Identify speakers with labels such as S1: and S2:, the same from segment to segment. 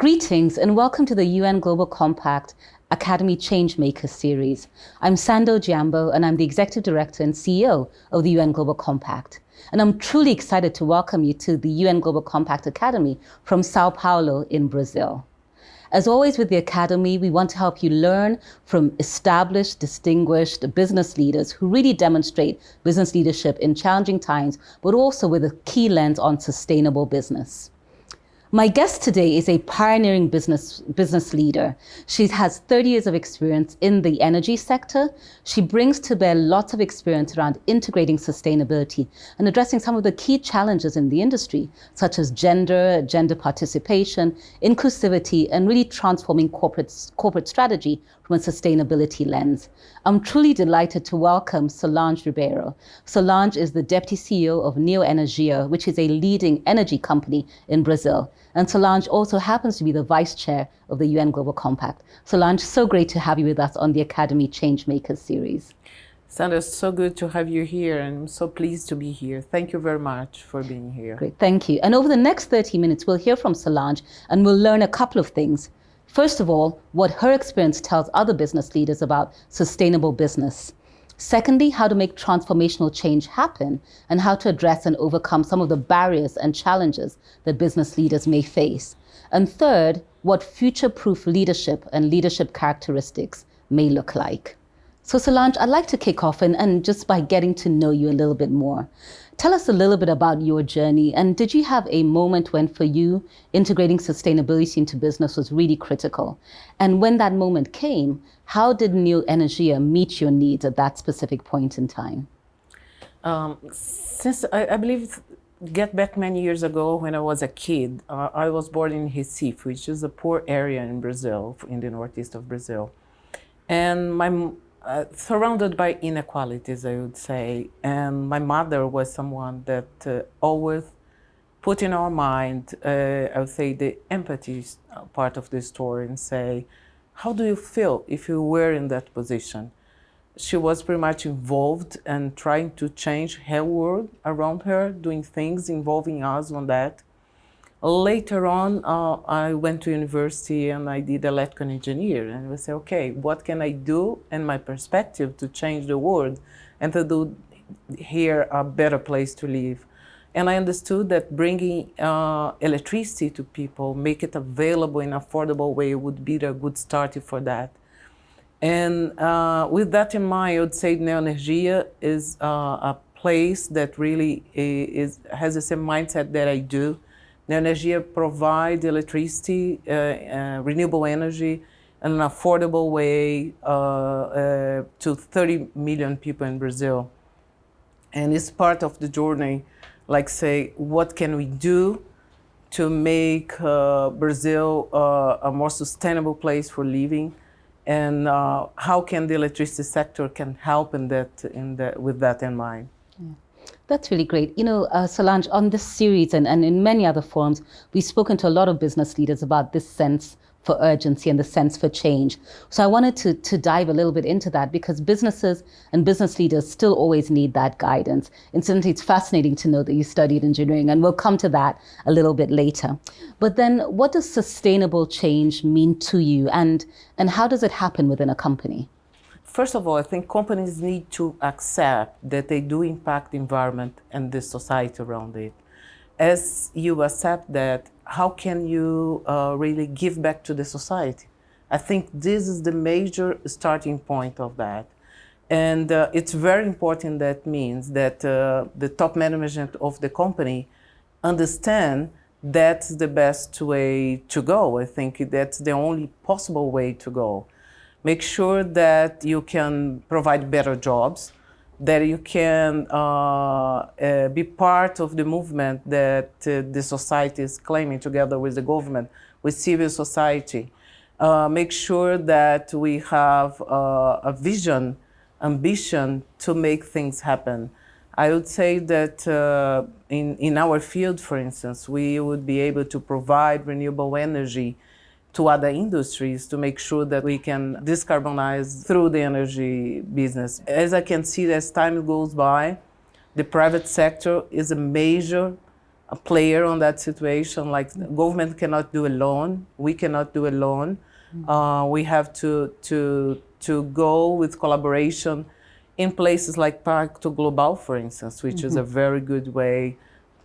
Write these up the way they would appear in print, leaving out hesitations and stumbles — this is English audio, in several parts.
S1: Greetings and welcome to the UN Global Compact Academy Changemaker series. I'm Sanda, Ojiambo, and I'm the Executive Director and CEO of the UN Global Compact. And I'm truly excited to welcome you to the UN Global Compact Academy from Sao Paulo in Brazil. As always with the Academy, we want to help you learn from established, distinguished business leaders who really demonstrate business leadership in challenging times, but also with a key lens on sustainable business. My guest today is a pioneering business leader. She has 30 years of experience in the energy sector. She brings to bear lots of experience around integrating sustainability and addressing some of the key challenges in the industry, such as gender participation, inclusivity, and really transforming corporate strategy from a sustainability lens. I'm truly delighted to welcome Solange Ribeiro. Solange is the Deputy CEO of Neoenergia, which is a leading energy company in Brazil. And Solange also happens to be the Vice Chair of the UN Global Compact. Solange, so great to have you with us on the Academy Changemakers series.
S2: Sanda, it's so good to have you here, and I'm so pleased to be here. Thank you very much for being here.
S1: Great, thank you. And over the next 30 minutes, we'll hear from Solange and we'll learn a couple of things. First of all, what her experience tells other business leaders about sustainable business. Secondly, how to make transformational change happen and how to address and overcome some of the barriers and challenges that business leaders may face. And third, what future-proof leadership and leadership characteristics may look like. So Solange, I'd like to kick off and just by getting to know you a little bit more. Tell us a little bit about your journey, and did you have a moment when for you integrating sustainability into business was really critical? And when that moment came, how did Neoenergia meet your needs at that specific point in time?
S2: Since I believe, get back many years ago when I was a kid, I was born in Recife, which is a poor area in Brazil, in the northeast of Brazil. And surrounded by inequalities, I would say. And my mother was someone that always put in our mind, I would say, the empathy part of the story and say, how do you feel if you were in that position? She was pretty much involved and trying to change her world around her, doing things involving us on that. Later on, I went to university and I did electrical engineer, and I said, okay, what can I do in my perspective to change the world and to do here a better place to live? And I understood that bringing electricity to people, make it available in an affordable way would be a good start for that. And with that in mind, I would say Neoenergia is a place that really has the same mindset that I do. Neoenergia provides electricity, renewable energy in an affordable way to 30 million people in Brazil. And it's part of the journey, like say, what can we do to make Brazil a more sustainable place for living? And how can the electricity sector can help with that in mind?
S1: Yeah. That's really great. You know, Solange, on this series and in many other forums, we've spoken to a lot of business leaders about this sense for urgency and the sense for change. So I wanted to dive a little bit into that because businesses and business leaders still always need that guidance. Incidentally, it's fascinating to know that you studied engineering, and we'll come to that a little bit later. But then what does sustainable change mean to you, and how does it happen within a company?
S2: First of all, I think companies need to accept that they do impact the environment and the society around it. As you accept that, how can you really give back to the society? I think this is the major starting point of that. And it's very important. That means that the top management of the company understand that's the best way to go. I think that's the only possible way to go. Make sure that you can provide better jobs, that you can be part of the movement that the society is claiming together with the government, with civil society. Make sure that we have a vision, ambition to make things happen. I would say that in our field, for instance, we would be able to provide renewable energy to other industries to make sure that we can decarbonize through the energy business. As I can see, as time goes by, the private sector is a major a player on that situation. Like the government cannot do alone, we cannot do alone. We have to go with collaboration in places like Pacto Global, for instance, which is a very good way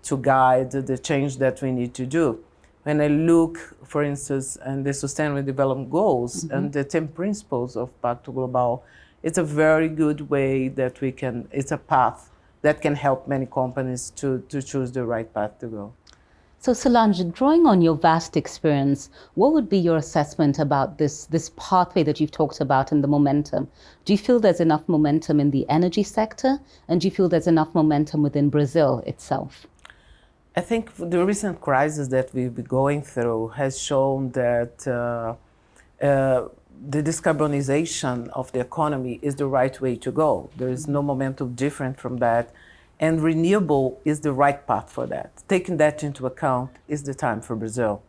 S2: to guide the change that we need to do. When I look, for instance, at the Sustainable Development Goals and the 10 principles of Pacto Global, it's a very good way that we can, it's a path that can help many companies to choose the right path to go.
S1: So Solange, drawing on your vast experience, what would be your assessment about this pathway that you've talked about and the momentum? Do you feel there's enough momentum in the energy sector? And do you feel there's enough momentum within Brazil itself?
S2: I think the recent crisis that we've been going through has shown that the decarbonization of the economy is the right way to go. There is no momentum different from that. And renewable is the right path for that. Taking that into account is the time for Brazil.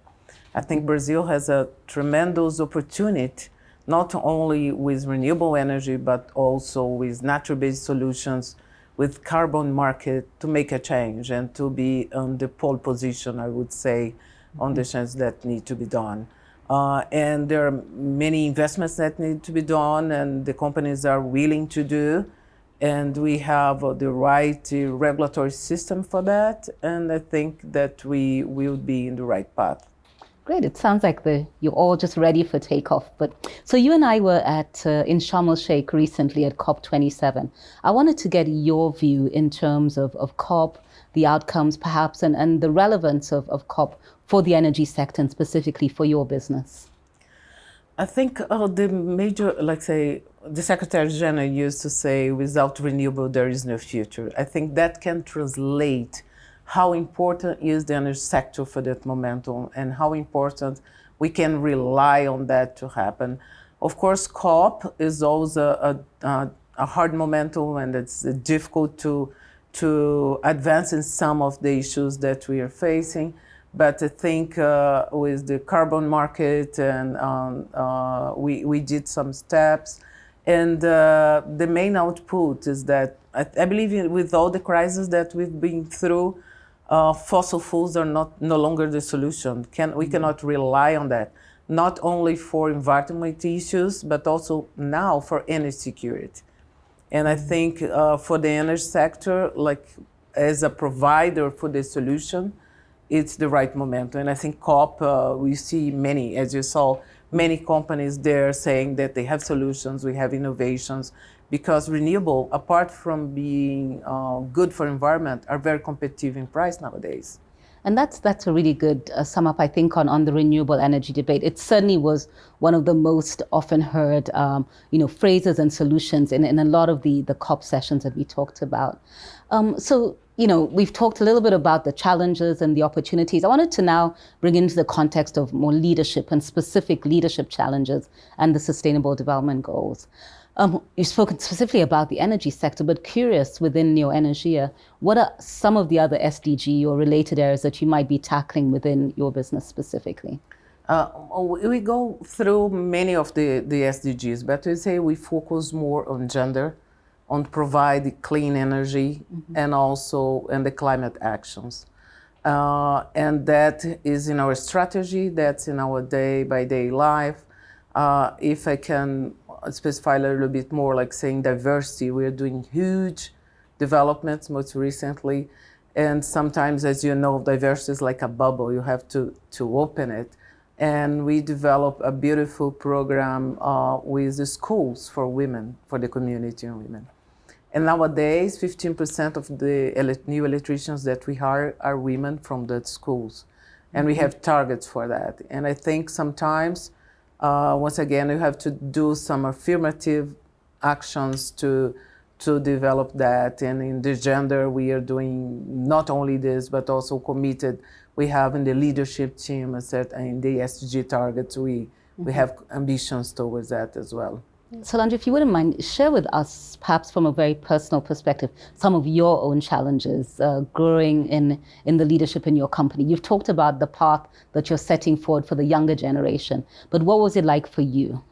S2: I think Brazil has a tremendous opportunity, not only with renewable energy, but also with natural-based solutions, with carbon market, to make a change and to be on the pole position, I would say, on the change that need to be done. And there are many investments that need to be done, and the companies are willing to do. And we have the right regulatory system for that. And I think that we will be in the right path.
S1: Great. It sounds like you're all just ready for takeoff. But so you and I were in Sharm el Sheikh recently at COP27. I wanted to get your view in terms of COP, the outcomes perhaps, and the relevance of COP for the energy sector and specifically for your business.
S2: I think the major, like say, the Secretary General used to say, without renewable, there is no future. I think that can translate how important is the energy sector for that momentum and how important we can rely on that to happen. Of course, COP is always a hard momentum, and it's difficult to advance in some of the issues that we are facing. But I think with the carbon market, and we did some steps. And the main output is that I believe with all the crises that we've been through, fossil fuels are no longer the solution. We cannot rely on that, not only for environmental issues, but also now for energy security. And I think for the energy sector, like as a provider for the solution, it's the right momentum. And I think COP, we see many, as you saw, many companies there saying that they have solutions, we have innovations, because renewable, apart from being good for environment, are very competitive in price nowadays.
S1: And that's a really good sum up, I think, on the renewable energy debate. It certainly was one of the most often heard, phrases and solutions in a lot of the COP sessions that we talked about. So, we've talked a little bit about the challenges and the opportunities. I wanted to now bring into the context of more leadership and specific leadership challenges and the Sustainable Development Goals. You've spoken specifically about the energy sector, but curious within Neoenergia, what are some of the other SDG or related areas that you might be tackling within your business specifically?
S2: We go through many of the SDGs, but we say we focus more on gender, on provide clean energy, and also in the climate actions. And that is in our strategy, that's in our day-by-day life. If I can specify a little bit more, like saying diversity, we're doing huge developments most recently. And sometimes, as you know, diversity is like a bubble, you have to open it. And we develop a beautiful program with the schools for women, for the community and women. And nowadays, 15% of the new electricians that we hire are women from the schools. And we have targets for that. And I think sometimes, once again, you have to do some affirmative actions to develop that. And in the gender, we are doing not only this, but also committed. We have in the leadership team, in the SDG targets, we have ambitions towards that as well.
S1: Solange, if you wouldn't mind, share with us, perhaps from a very personal perspective, some of your own challenges growing in the leadership in your company. You've talked about the path that you're setting forward for the younger generation, but what was it like for you?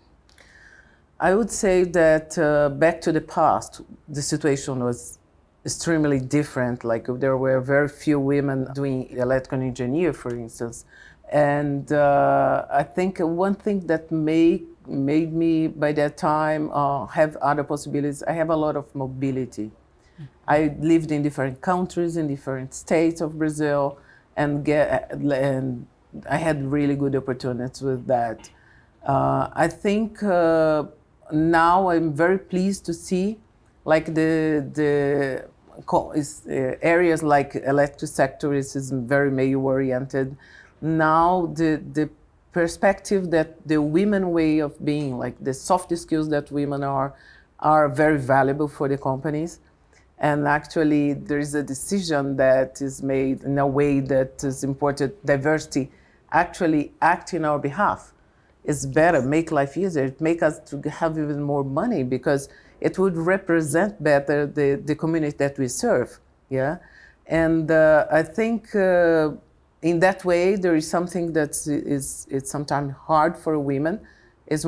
S2: I would say that back to the past, the situation was extremely different. Like there were very few women doing electrical engineer, for instance. And I think one thing that made me by that time have other possibilities, I have a lot of mobility. I lived in different countries, in different states of Brazil, and I had really good opportunities with that. I think now I'm very pleased to see, like areas like electric sector is very male oriented. Now the perspective that the women way of being, like the soft skills that women are very valuable for the companies. And actually, there is a decision that is made in a way that is important. Diversity actually act in our behalf. It's better, make life easier. It make us to have even more money because it would represent better the community that we serve. Yeah, and I think in that way there is something that it's sometimes hard for women is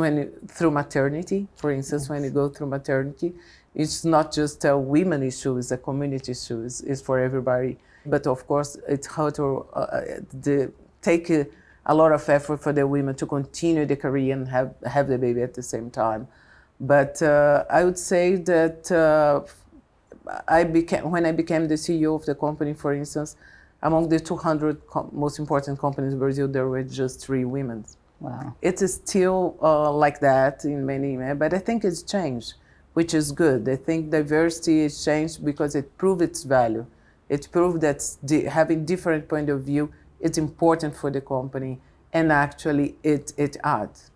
S2: through maternity, for instance, when you go through maternity, it's not just a women issue, it's a community issue, it's for everybody. But of course, it's hard to take a lot of effort for the women to continue the career and have the baby at the same time. But I would say that when I became the CEO of the company, for instance, among the 200 most important companies in Brazil, there were just 3 women.
S1: Wow.
S2: It is still like that in many, but I think it's changed, which is good. I think diversity is changed because it proved its value. It proved that having different point of view is important for the company, and actually it adds.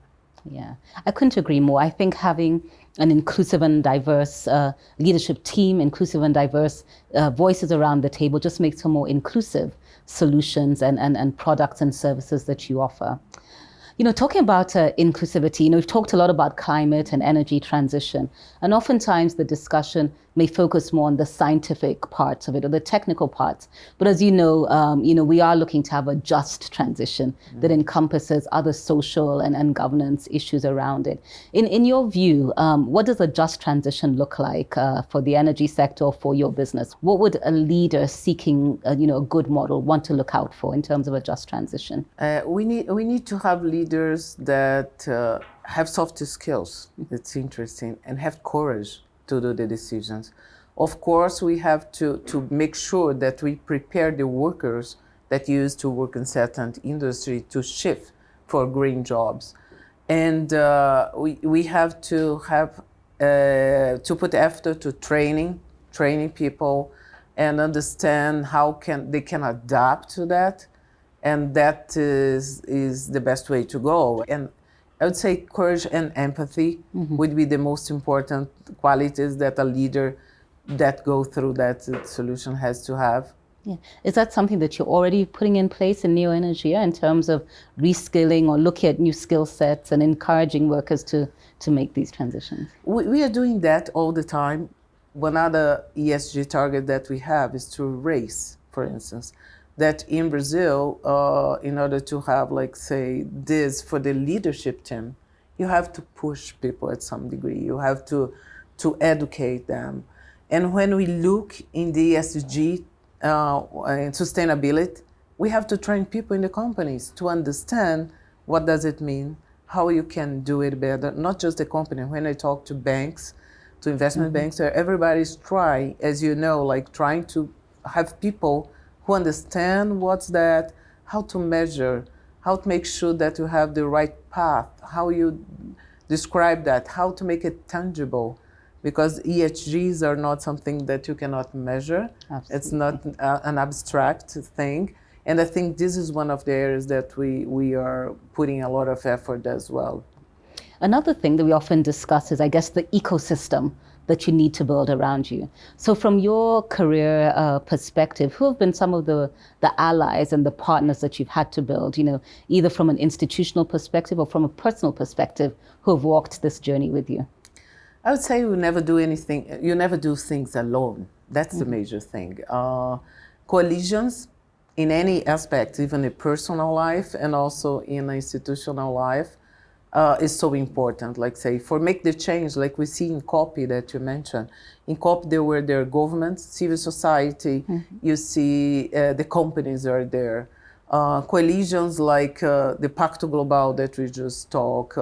S1: Yeah, I couldn't agree more. I think having an inclusive and diverse leadership team, inclusive and diverse voices around the table just makes for more inclusive solutions and products and services that you offer. You know, talking about inclusivity, you know, we've talked a lot about climate and energy transition, and oftentimes the discussion may focus more on the scientific parts of it or the technical parts. But as you know, we are looking to have a just transition that encompasses other social and governance issues around it. In your view, what does a just transition look like for the energy sector or for your business? What would a leader seeking, a good model want to look out for in terms of a just transition?
S2: We need to have leaders that have soft skills. It's interesting, and have courage to do the decisions. Of course, we have to make sure that we prepare the workers that used to work in certain industry to shift for green jobs. And we have to put effort to training people and understand how they can adapt to that. And that is the best way to go. And I would say courage and empathy would be the most important qualities that a leader that go through that solution has to have.
S1: Yeah. Is that something that you're already putting in place in Neoenergia in terms of reskilling or looking at new skill sets and encouraging workers to make these transitions?
S2: We are doing that all the time. One other ESG target that we have is to raise, for instance, that in Brazil, in order to have, like, say, this for the leadership team, you have to push people at some degree. You have to educate them. And when we look in the ESG and sustainability, we have to train people in the companies to understand what does it mean, how you can do it better, not just the company. When I talk to banks, to investment banks, everybody's trying, as you know, like trying to have people who understand what's that, how to measure, how to make sure that you have the right path, how you describe that, how to make it tangible. Because ESGs are not something that you cannot measure. Absolutely. It's not an abstract thing. And I think this is one of the areas that we are putting a lot of effort as well.
S1: Another thing that we often discuss is, I guess, the ecosystem that you need to build around you. So from your career perspective, who have been some of the allies and the partners that you've had to build, either from an institutional perspective or from a personal perspective, who have walked this journey with you?
S2: I would say you never do things alone. That's the major thing. Coalitions in any aspect, even in personal life and also in institutional life, is so important. Like say, for make the change, like we see in COP that you mentioned. In COP, there were their governments, civil society. You see the companies are there. Coalitions like the Pacto Global that we just talked.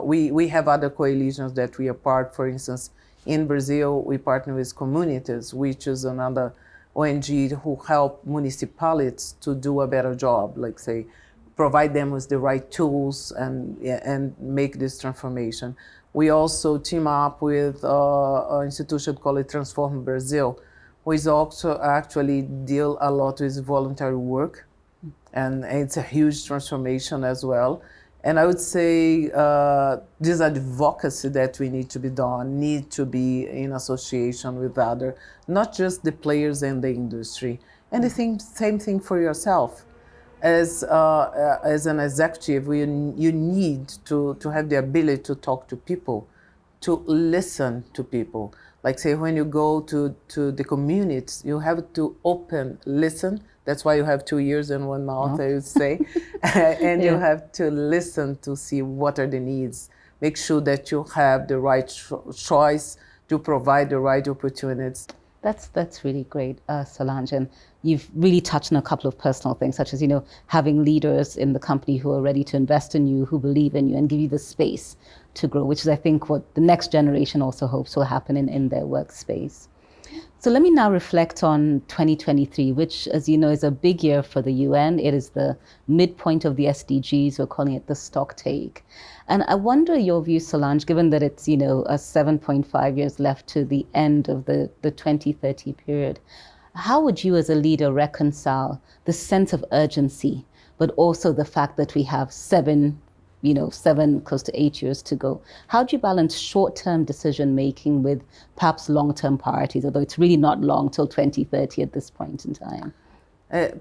S2: We have other coalitions that we are part. For instance, in Brazil, we partner with Communities, which is another ONG who help municipalities to do a better job, like say, provide them with the right tools and make this transformation. We also team up with an institution called Transform Brazil, who is also actually deal a lot with voluntary work, and it's a huge transformation as well. And I would say this advocacy that we need to be done, need to be in association with other, not just the players in the industry. And the same thing for yourself. As an executive, you need to have the ability to talk to people, to listen to people. Like say when you go to the communities, you have to listen. That's why you have 2 ears and 1 mouth, I would say. And you have to listen to see what are the needs. Make sure that you have the right choice to provide the right opportunities.
S1: That's really great, Solange. And you've really touched on a couple of personal things, such as, having leaders in the company who are ready to invest in you, who believe in you and give you the space to grow, which is, I think, what the next generation also hopes will happen in their workspace. So let me now reflect on 2023, which, as you know, is a big year for the UN. It is the midpoint of the SDGs. We're calling it the stock take. And I wonder your view, Solange, given that it's, a 7.5 years left to the end of the 2030 period. How would you as a leader reconcile the sense of urgency, but also the fact that we have 7, close to 8 years to go? How do you balance short-term decision-making with perhaps long-term priorities, although it's really not long till 2030 at this point in time?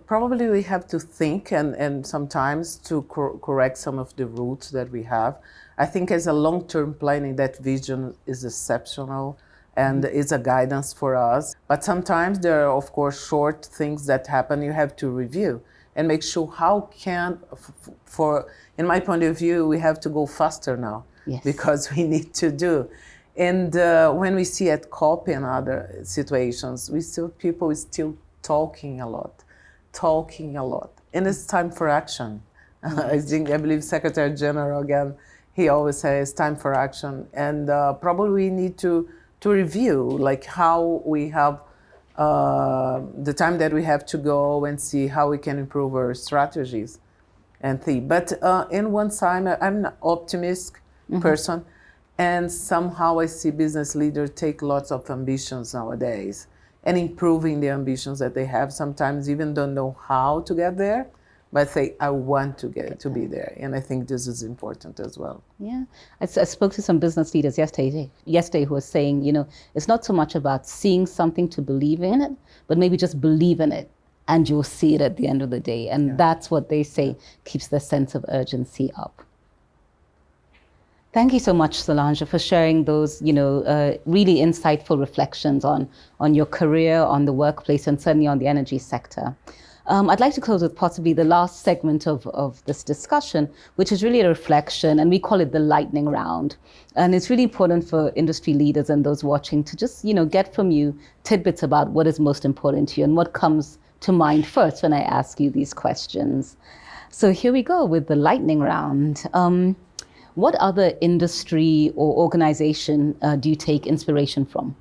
S2: Probably we have to think and sometimes to correct some of the routes that we have. I think as a long-term planning, that vision is exceptional and is a guidance for us. But sometimes there are, of course, short things that happen you have to review and make sure how in my point of view, we have to go faster now.
S1: Yes.
S2: Because we need to do. And when we see at COP and other situations, people still talking a lot. And it's time for action. I believe Secretary General, again, he always says time for action. And probably we need to review like how we have the time that we have to go and see how we can improve our strategies and think. But in one side, I'm an optimistic person, and somehow I see business leaders take lots of ambitions nowadays and improving the ambitions that they have. Sometimes even don't know how to get there, but say, I want to to be there. And I think this is important as well.
S1: Yeah, I spoke to some business leaders yesterday who were saying, it's not so much about seeing something to believe in it, but maybe just believe in it and you'll see it at the end of the day. And that's what they say keeps the sense of urgency up. Thank you so much, Solange, for sharing those, really insightful reflections on your career, on the workplace, and certainly on the energy sector. I'd like to close with possibly the last segment of this discussion, which is really a reflection, and we call it the lightning round. And it's really important for industry leaders and those watching to just, get from you tidbits about what is most important to you and what comes to mind first when I ask you these questions. So here we go with the lightning round. What other industry or organization do you take inspiration from?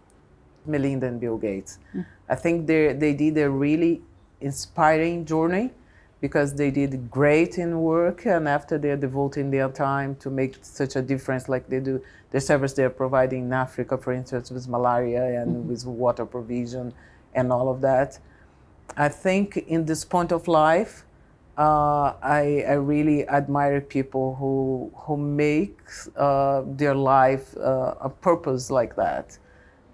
S2: Melinda and Bill Gates. I think they did a really inspiring journey because they did great in work, and after they're devoting their time to make such a difference like they do, the service they're providing in Africa, for instance, with malaria and with water provision and all of that. I think in this point of life, I really admire people who make their life a purpose like that.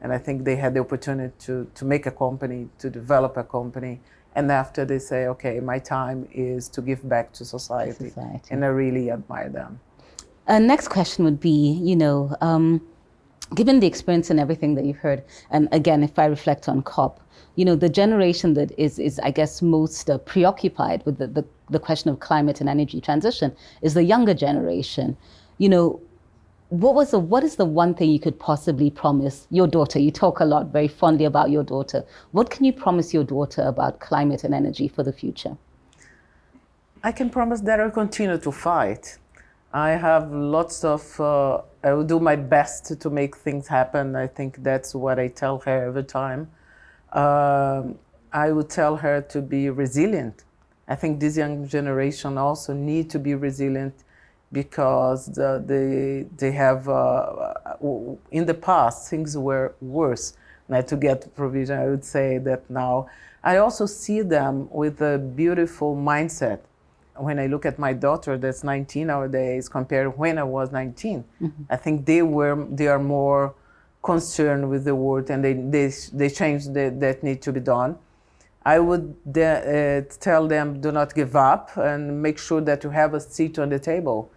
S2: And I think they had the opportunity to make a company, to develop a company. And after they say, okay, my time is to give back to society. And I really admire them.
S1: Next question would be, given the experience and everything that you've heard, and again, if I reflect on COP, the generation that is I guess, most preoccupied with the question of climate and energy transition is the younger generation. you know, what is the one thing you could possibly promise your daughter? You talk a lot very fondly about your daughter. What can you promise your daughter about climate and energy for the future?
S2: I can promise that I'll continue to fight. I have lots of, I will do my best to make things happen. I think that's what I tell her every time. I would tell her to be resilient. I think this young generation also need to be resilient because they have, in the past, things were worse. And to get provision, I would say that now. I also see them with a beautiful mindset. When I look at my daughter that's 19 nowadays compared when I was 19, I think they are more concerned with the world and they change that need to be done. I would tell them do not give up and make sure that you have a seat on the table.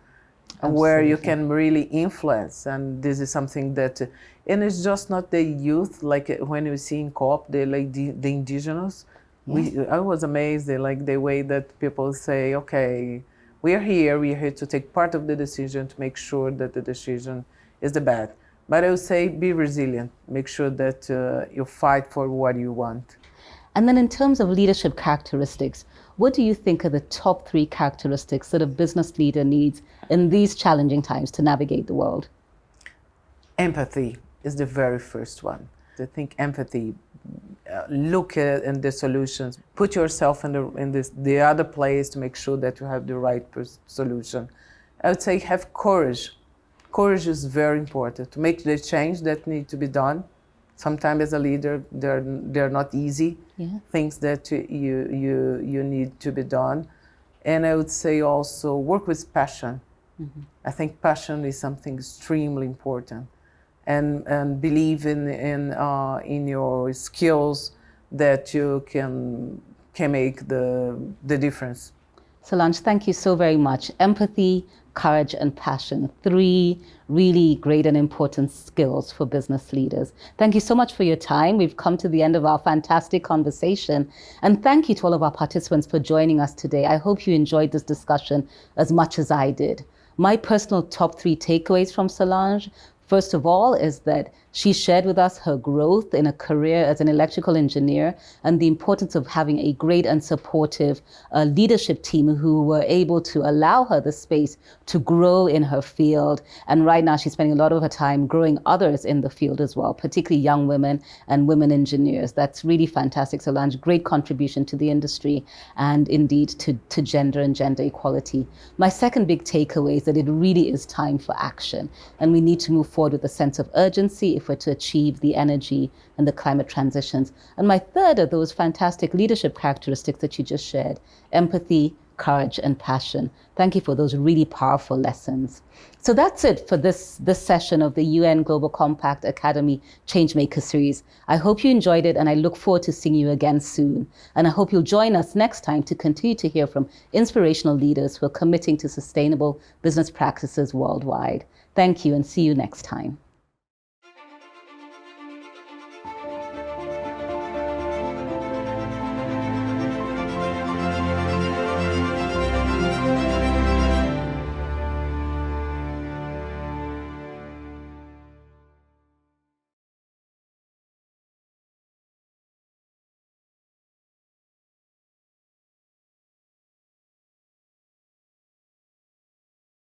S2: Absolutely. Where you can really influence, and this is something that, and it's just not the youth, like when you see in COP, they like the indigenous. Yeah. I was amazed, they like the way that people say, okay, we are here to take part of the decision to make sure that the decision is the best. But I would say be resilient, make sure that you fight for what you want.
S1: And then in terms of leadership characteristics, what do you think are the top 3 characteristics that a business leader needs in these challenging times to navigate the world?
S2: Empathy is the very first one. I think empathy, look at the solutions, put yourself in the other place to make sure that you have the right solution. I would say have courage. Courage is very important to make the change that need to be done. Sometimes as a leader, they're not easy. Yeah. Things that you need to be done. And I would say also work with passion. Mm-hmm. I think passion is something extremely important. And believe in your skills that you can make the difference.
S1: Solange, thank you so very much. Empathy, courage, and passion, 3 really great and important skills for business leaders. Thank you so much for your time. We've come to the end of our fantastic conversation. And thank you to all of our participants for joining us today. I hope you enjoyed this discussion as much as I did. My personal top 3 takeaways from Solange, first of all, is that she shared with us her growth in a career as an electrical engineer and the importance of having a great and supportive leadership team who were able to allow her the space to grow in her field. And right now she's spending a lot of her time growing others in the field as well, particularly young women and women engineers. That's really fantastic, Solange. Great contribution to the industry and indeed to gender and gender equality. My second big takeaway is that it really is time for action, and we need to move forward with a sense of urgency if we're to achieve the energy and the climate transitions. And my third are those fantastic leadership characteristics that you just shared: empathy, courage, and passion. Thank you for those really powerful lessons. So that's it for this session of the UN Global Compact Academy Changemaker series. I hope you enjoyed it, and I look forward to seeing you again soon. And I hope you'll join us next time to continue to hear from inspirational leaders who are committing to sustainable business practices worldwide. Thank you, and see you next time.